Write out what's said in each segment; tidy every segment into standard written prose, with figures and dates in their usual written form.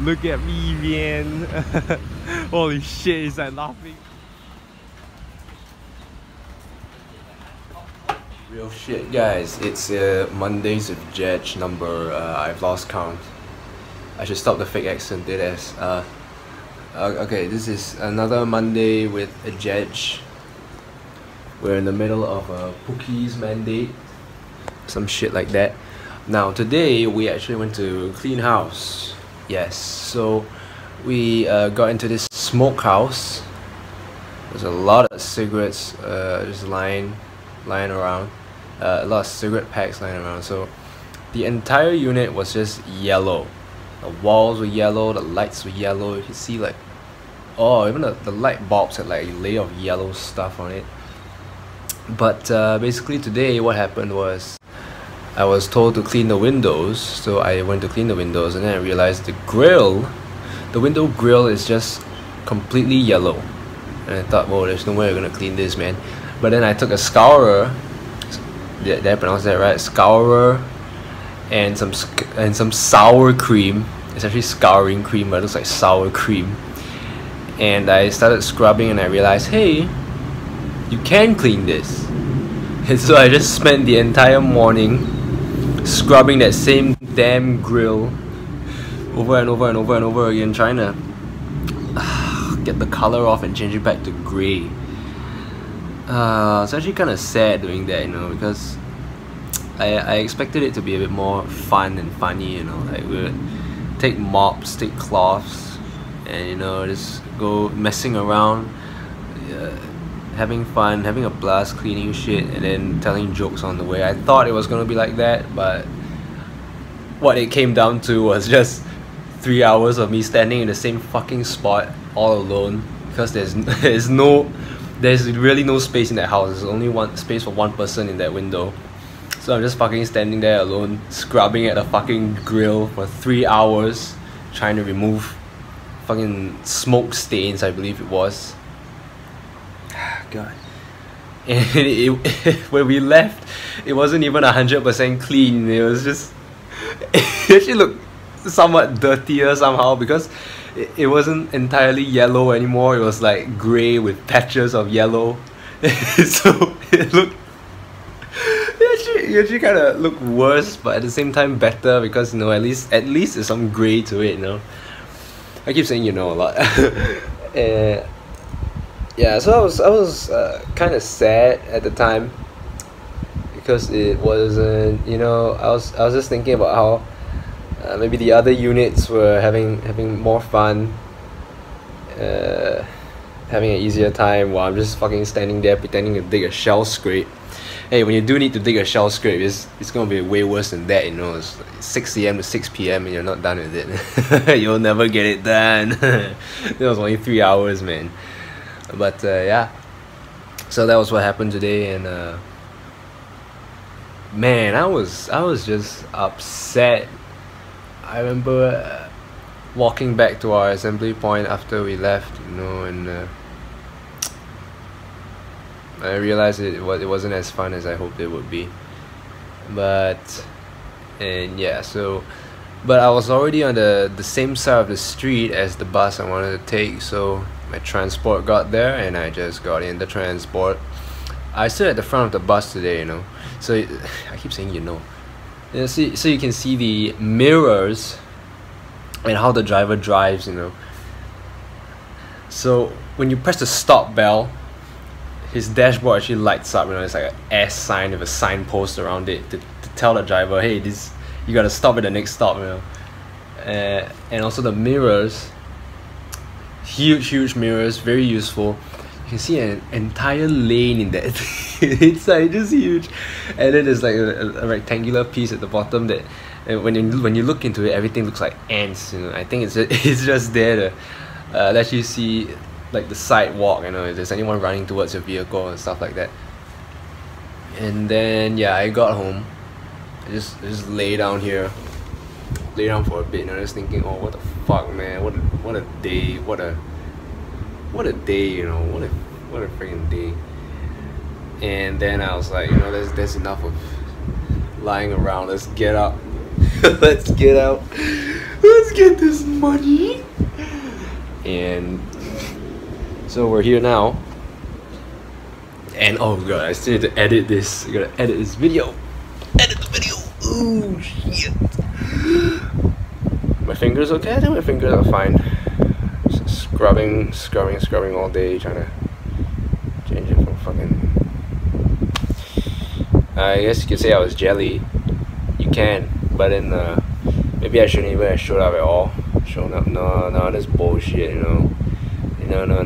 Look at me, man. Holy shit, he's like laughing. Real shit, guys. It's Mondays with Jedge number, I've lost count. I should stop the fake accent, dead ass. Okay, this is another Monday with a Jedge. We're in the middle of a Pookie's mandate, some shit like that. Now today we actually went to clean house. Yes, so we got into this smokehouse. There's a lot of cigarettes just lying around. A lot of cigarette packs lying around. So the entire unit was just yellow. The walls were yellow, the lights were yellow. You can see like, oh, even the light bulbs had like a layer of yellow stuff on it. But basically today what happened was I was told to clean the windows, so I went to clean the windows, and then I realized the window grill is just completely yellow. And I thought, whoa, there's no way I'm gonna clean this, man. But then I took a scourer, did I pronounce that right? Scourer and some sour cream. It's actually scouring cream, but it looks like sour cream. And I started scrubbing, and I realized, hey, you can clean this. And so I just spent the entire morning scrubbing that same damn grill over and over and over and over again, trying to get the color off and change it back to grey. It's actually kind of sad doing that, you know, because I expected it to be a bit more fun and funny, you know, like we would take mops, take cloths, and, you know, just go messing around, having fun, having a blast, cleaning shit, and then telling jokes on the way. I thought it was gonna be like that, but what it came down to was just 3 hours of me standing in the same fucking spot all alone, because there's really no space in that house. There's only one space for one person in that window. So I'm just fucking standing there alone, scrubbing at a fucking grill for 3 hours, trying to remove fucking smoke stains, I believe it was. God. And when we left, it wasn't even 100% clean. It was just, it actually looked somewhat dirtier somehow, because it wasn't entirely yellow anymore. It was like grey with patches of yellow. So it actually kind of looked worse, but at the same time better, because, you know, at least there's some grey to it, you know. I keep saying, you know, a lot. Yeah, so I was kind of sad at the time, because it wasn't, you know, I was just thinking about how maybe the other units were having more fun, having an easier time, while I'm just fucking standing there pretending to dig a shell scrape. Hey, when you do need to dig a shell scrape, it's gonna be way worse than that, you know. It's like 6 AM to 6 PM and you're not done with it. You'll never get it done. It was only 3 hours, man. But yeah, so that was what happened today, and man, I was just upset. I remember walking back to our assembly point after we left, you know, and I realized it wasn't as fun as I hoped it would be. But yeah, so, but I was already on the same side of the street as the bus I wanted to take, so my transport got there, and I just got in the transport. I stood at the front of the bus today, you know, so I keep saying, you know, so you can see the mirrors and how the driver drives, you know. So when you press the stop bell, his dashboard actually lights up, you know. It's like an S sign with a signpost around it to tell the driver, hey, you gotta stop at the next stop, you know. And also the mirrors, huge mirrors, very useful. You can see an entire lane in that. It's like just huge. And then there's like a rectangular piece at the bottom that when you look into it, everything looks like ants, you know. I think it's just there to let you see like the sidewalk, you know, if there's anyone running towards your vehicle and stuff like that. And then yeah, I got home. I just lay down here, lay down for a bit, and I was thinking, oh, what the fuck, man, what a day, what a day, you know, what a freaking day. And then I was like, you know, there's enough of lying around. Let's get up Let's get out. Let's get this money. And so we're here now. And oh god, I still need to edit this. I gotta edit this video. Edit the video. Ooh shit. My fingers okay? I think my fingers are fine. Just scrubbing all day, trying to change it from fucking. I guess you could say I was jelly. You can, but then maybe I shouldn't even have showed up at all. Showing up, no, that's bullshit, you know. No.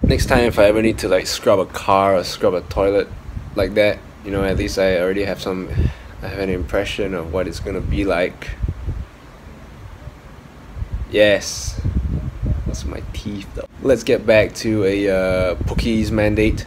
Next time, if I ever need to like scrub a car or scrub a toilet like that, you know, at least I already have I have an impression of what it's gonna be like. Yes, that's my teeth though. Let's get back to a Pookie's mandate.